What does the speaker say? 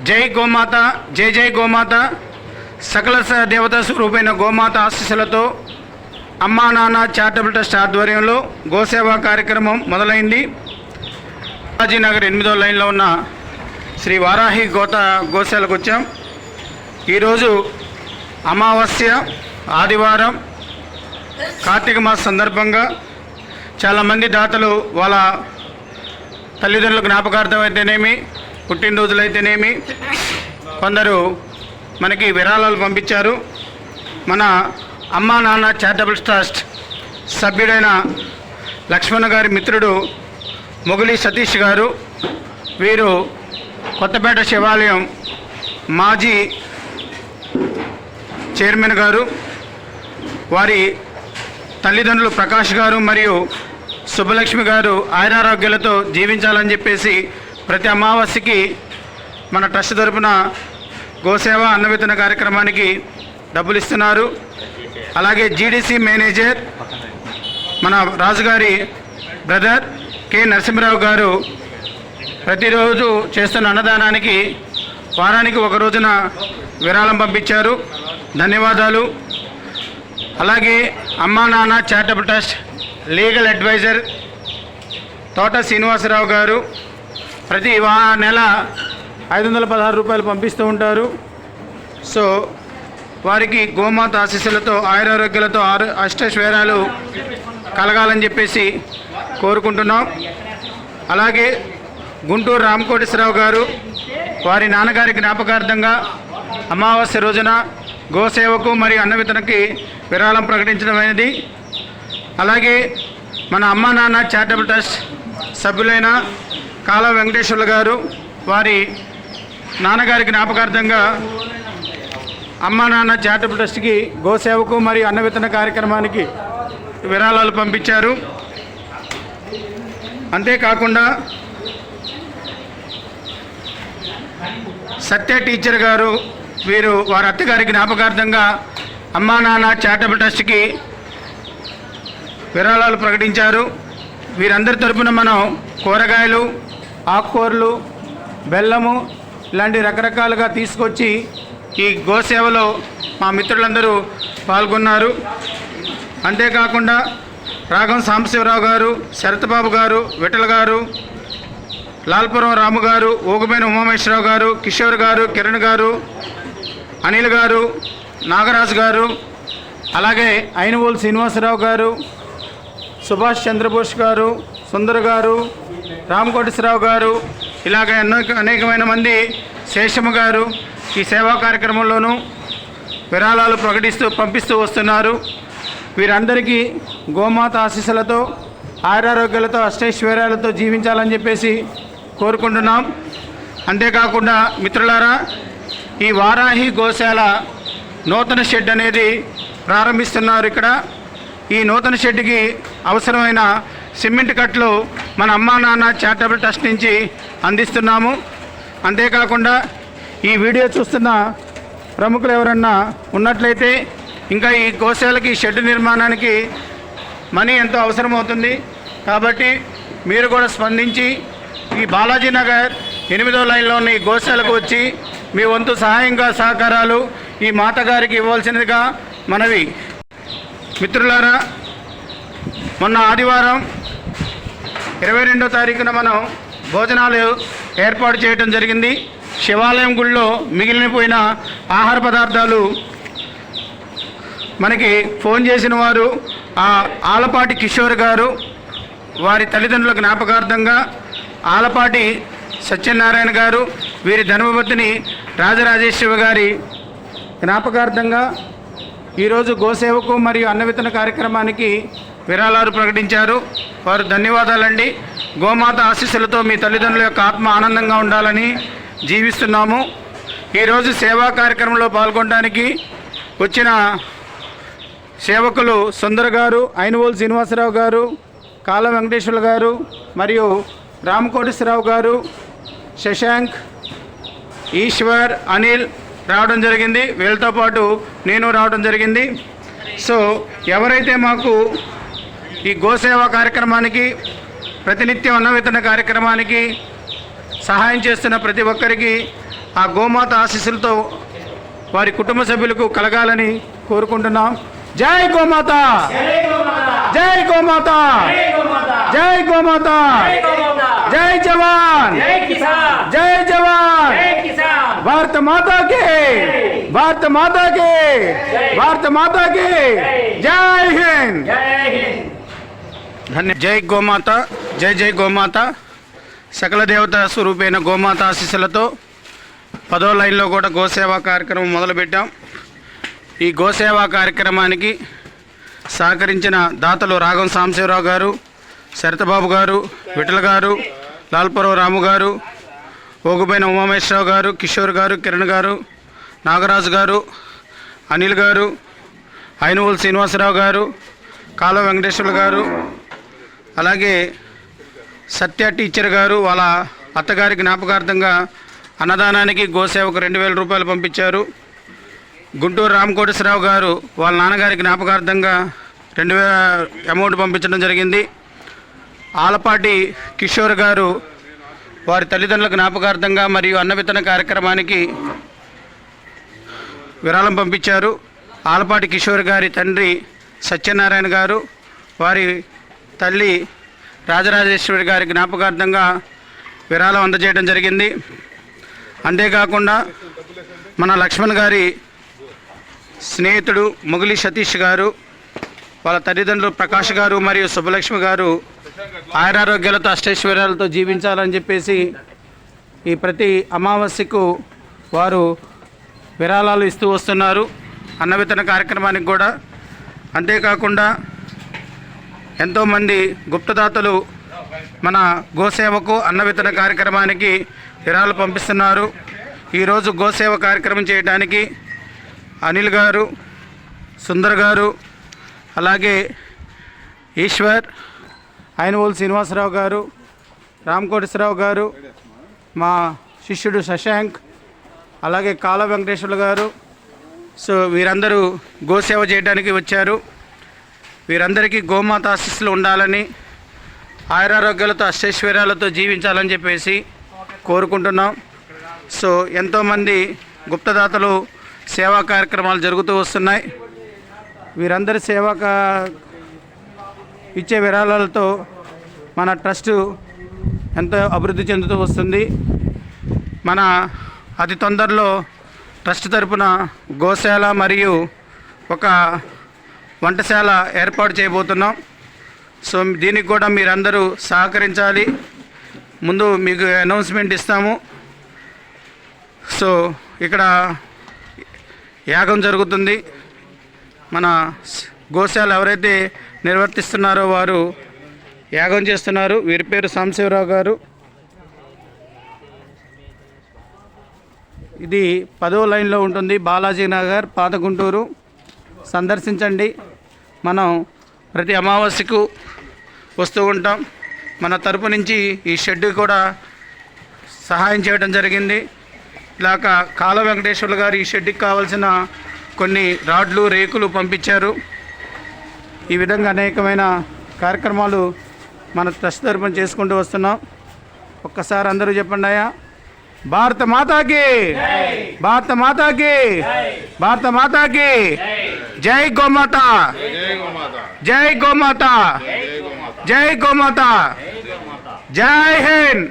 జై గోమాత, జై జై గోమాత. సకల దేవతా స్వరూపైన గోమాత ఆశీస్సులతో అమ్మా నాన్న చారిటబుల్ ట్రస్ట్ ఆధ్వర్యంలో గోసేవా కార్యక్రమం మొదలైంది. బాలాజీనగర్ 8వ లైన్లో ఉన్న శ్రీ వారాహి గోశాలకు వచ్చాం. ఈరోజు అమావాస్య ఆదివారం, కార్తీక మాస సందర్భంగా చాలామంది దాతలు వాళ్ళ తల్లిదండ్రుల జ్ఞాపకార్థం అయితేనేమి, పుట్టినరోజులైతేనేమి కొందరు మనకి విరాళాలు పంపించారు. మన అమ్మా నాన్న చారిటబుల్ ట్రస్ట్ సభ్యుడైన లక్ష్మణ గారి మిత్రుడు మొగులి సతీష్ గారు, వీరు కొత్తపేట శివాలయం మాజీ చైర్మన్ గారు, వారి తల్లిదండ్రులు ప్రకాష్ గారు మరియు సుబ్బలక్ష్మి గారు ఆయురారోగ్యాలతో జీవించాలని చెప్పేసి ప్రతి అమావాస్యకి మన ట్రస్ట్ తరపున గోసేవ అన్నవితరణ కార్యక్రమానికి డబ్బులు ఇస్తున్నారు. అలాగే జీడీసీ మేనేజర్ మన రాజుగారి బ్రదర్ కె నరసింహరావు గారు ప్రతిరోజు చేస్తున్న అన్నదానానికి వారానికి ఒక రోజున విరాళం పంపించారు. ధన్యవాదాలు. అలాగే అమ్మా నాన్న చారిటబుల్ ట్రస్ట్ లీగల్ అడ్వైజర్ తోట శ్రీనివాసరావు గారు ప్రతి నెల 516 రూపాయలు పంపిస్తూ ఉంటారు. సో వారికి గోమాత ఆశీస్సులతో ఆయురారోగ్యాలతో అష్టైశ్వర్యాలు కలగాలని చెప్పేసి కోరుకుంటున్నాం. అలాగే గుంటూరు రామకోటేశ్వరరావు గారు వారి నాన్నగారి జ్ఞాపకార్థంగా అమావాస్య రోజున గోసేవకు మరియు అన్నవితరణకి విరాళం ప్రకటించడం అనేది. అలాగే మన అమ్మా నాన్న చారిటబుల్ ట్రస్ట్ సభ్యులైన కాళ వెంకటేశ్వర్లు గారు వారి నాన్నగారి జ్ఞాపకార్థంగా అమ్మా నాన్న చారిటబుల్ ట్రస్ట్కి గోసేవకు మరియు అన్నవితరణ కార్యక్రమానికి విరాళాలు పంపించారు. అంతేకాకుండా సత్య టీచర్ గారు, వీరు వారి అత్తగారి జ్ఞాపకార్థంగా అమ్మా నాన్న చారిటబుల్ ట్రస్ట్కి విరాళాలు ప్రకటించారు. వీరందరి తరపున మనం కూరగాయలు, ఆకుకూరలు, బెల్లము ఇలాంటి రకరకాలుగా తీసుకొచ్చి ఈ గోసేవలో మా మిత్రులందరూ పాల్గొన్నారు. అంతేకాకుండా రాఘం సాంబశివరావు గారు, శరత్బాబు గారు, విఠల్ గారు, లాల్పురం రాము గారు, ఓగుబేన ఉమామేశ్వరరావు గారు, కిషోర్ గారు, కిరణ్ గారు, అనిల్ గారు, నాగరాజు గారు, అలాగే అయినవోలు శ్రీనివాసరావు గారు, సుభాష్ చంద్రబోస్ గారు, సుందర్ గారు, రామకోటేశ్వరరావు గారు, ఇలాగ అనేకమైన మంది, శేషమ్మ గారు ఈ సేవా కార్యక్రమంలోనూ విరాళాలు పంపిస్తూ వస్తున్నారు. వీరందరికీ గోమాత ఆశీస్సులతో ఆయురారోగ్యాలతో అష్టైశ్వర్యాలతో జీవించాలని చెప్పేసి కోరుకుంటున్నాం. అంతేకాకుండా మిత్రులారా, ఈ వారాహి గోశాల నూతన షెడ్ అనేది ప్రారంభిస్తున్నారు. ఇక్కడ ఈ నూతన షెడ్కి అవసరమైన సిమెంట్ కట్లు మన అమ్మా నాన్న చారిటబుల్ ట్రస్ట్ నుంచి అందిస్తున్నాము. అంతేకాకుండా ఈ వీడియో చూస్తున్న ప్రముఖులు ఎవరన్నా ఉన్నట్లయితే ఇంకా ఈ గోశాలకి షెడ్ నిర్మాణానికి మనీ ఎంతో అవసరమవుతుంది. కాబట్టి మీరు కూడా స్పందించి ఈ బాలాజీనగర్ 8వ లైన్లో ఉన్న ఈ గోశాలకు వచ్చి మీ వంతు సహకారాలు ఈ మాతగారికి ఇవ్వాల్సినదిగా మనవి. మిత్రులారా, మొన్న ఆదివారం 22వ తారీఖున మనం భోజనాలు ఏర్పాటు చేయడం జరిగింది. శివాలయం గుళ్ళో మిగిలిపోయిన ఆహార పదార్థాలు మనకి ఫోన్ చేసిన వారు ఆలపాటి కిషోర్ గారు, వారి తల్లిదండ్రుల జ్ఞాపకార్థంగా ఆలపాటి సత్యనారాయణ గారు, వీరి ధర్మపత్ని రాజరాజేశ్వరి గారి జ్ఞాపకార్థంగా ఈరోజు గోసేవకు మరియు అన్నవితరణ కార్యక్రమానికి విరాళాలు ప్రకటించారు. వారు ధన్యవాదాలండి. గోమాత ఆశీస్సులతో మీ తల్లిదండ్రుల యొక్క ఆత్మ ఆనందంగా ఉండాలని జీవిస్తున్నాము. ఈరోజు సేవా కార్యక్రమంలో పాల్గొనడానికి వచ్చిన సేవకులు సుందర్ గారు, అయినవోలు శ్రీనివాసరావు గారు, కాళ వెంకటేశ్వర్లు గారు మరియు రామకోటేశ్వరరావు గారు, శశాంక్, ఈశ్వర్, అనిల్ రావడం జరిగింది. వీళ్ళతో పాటు నేను రావడం జరిగింది. సో ఎవరైతే మాకు ఈ గోసేవా కార్యక్రమానికి, ప్రతినిత్యం అన్నవితరణ కార్యక్రమానికి సహాయం చేస్తున్న ప్రతి ఒక్కరికి ఆ గోమాత ఆశీస్సులతో వారి కుటుంబ సభ్యులకు కలగాలని కోరుకుంటున్నాం. జై గోమాత, జై గోమాత, జై గోమాత, జై జవాన్, జై జవాన్, భారత మాతా కి, భారత మాతా కి, భారత మాతా కి జై హింద్. జై గోమాత, జై జై గోమాత. సకల దేవత స్వరూపైన గోమాత ఆశీస్సులతో 10వ లైన్లో కూడా గోసేవా కార్యక్రమం మొదలుపెట్టాం. ఈ గోసేవా కార్యక్రమానికి సహకరించిన దాతలు రాఘం సాంబశివరావు గారు, శరతబాబు గారు, విఠల్ గారు, లాల్పురం రాము గారు, ఓగుబైన ఉమామేశ్వరరావు గారు, కిషోర్ గారు, కిరణ్ గారు, నాగరాజు గారు, అనిల్ గారు, ఐనవోలు శ్రీనివాసరావు గారు, కాల వెంకటేశ్వర్లు గారు, అలాగే సత్య టీచర్ గారు వాళ్ళ అత్తగారి జ్ఞాపకార్థంగా అన్నదానానికి గోసేవకు 2000 రూపాయలు పంపించారు. గుంటూరు రామకోటేశ్వరరావు గారు వాళ్ళ నాన్నగారి జ్ఞాపకార్థంగా 2000 అమౌంట్ పంపించడం జరిగింది. ఆలపాటి కిషోర్ గారు వారి తల్లిదండ్రుల జ్ఞాపకార్థంగా మరియు అన్న విత్తన కార్యక్రమానికి విరాళం పంపించారు. ఆలపాటి కిషోర్ గారి తండ్రి సత్యనారాయణ గారు వారి తల్లి రాజరాజేశ్వరి గారి జ్ఞాపకార్థంగా విరాళం అందజేయడం జరిగింది. అంతేకాకుండా మన లక్ష్మణ్ గారి స్నేహితుడు మొగిలి సతీష్ గారు వాళ్ళ తల్లిదండ్రులు ప్రకాష్ గారు మరియు సుబ్బలక్ష్మి గారు ఆయురారోగ్యాలతో అష్టైశ్వర్యాలతో జీవించాలని చెప్పేసి ఈ ప్రతి అమావాస్యకు వారు విరాళాలు ఇస్తూ వస్తున్నారు అన్న విత్తన కార్యక్రమానికి కూడా. అంతేకాకుండా ఎంతోమంది గుప్తదాతలు మన గోసేవకు అన్న విత్తన కార్యక్రమానికి విరాళాలు పంపిస్తున్నారు. ఈరోజు గోసేవ కార్యక్రమం చేయడానికి అనిల్ గారు, సుందర్ గారు, అలాగే ఈశ్వర్, ఐనవోలు శ్రీనివాసరావు గారు, రామకోటేశ్వరరావు గారు, మా శిష్యుడు శశాంక్, అలాగే కాల వెంకటేశ్వర్లు గారు. సో వీరందరూ గోసేవ చేయడానికి వచ్చారు. వీరందరికీ గోమాత ఆశీస్సులు ఉండాలని, ఆయురారోగ్యాలతో అష్టైశ్వర్యాలతో జీవించాలని చెప్పేసి కోరుకుంటున్నాం. సో ఎంతోమంది గుప్తదాతలు సేవా కార్యక్రమాలు జరుగుతూ వస్తున్నాయి. వీరందరి ఇచ్చే విరాళాలతో మన ట్రస్టు ఎంతో అభివృద్ధి చెందుతూ వస్తుంది. మన అతి తొందరలో ట్రస్ట్ తరపున గోశాల మరియు ఒక వంటశాల ఏర్పాటు చేయబోతున్నాం. సో దీనికి కూడా మీరందరూ సహకరించాలి. ముందు మీకు అనౌన్స్మెంట్ ఇస్తాము. సో ఇక్కడ యాగం జరుగుతుంది. మన గోశాల ఎవరైతే నిర్వర్తిస్తున్నారో వారు యాగం చేస్తున్నారు. వీరి పేరు సాంబశివరావు గారు. ఇది 10వ లైన్లో ఉంటుంది, బాలాజీ నగర్, పాత గుంటూరు. సందర్శించండి. మనం ప్రతి అమావాస్యకు వస్తూ ఉంటాం. మన తరపు నుంచి ఈ షెడ్ కూడా సహాయం చేయడం జరిగింది. ఇలాగ కాల వెంకటేశ్వర్లు గారు ఈ షెడ్కి కావాల్సిన కొన్ని రాడ్లు, రేకులు పంపించారు. ఈ విధంగా అనేకమైన కార్యక్రమాలు మన ట్రస్ట్ తరపున చేసుకుంటూ వస్తున్నాం. ఒక్కసారి అందరూ చెప్పండి అయ్యా, భారత మాతాకి, భారత మాతాకి, భారత మాతాకి జై గోమాత, జై గోమాత, జై గోమాత, జై హింద్.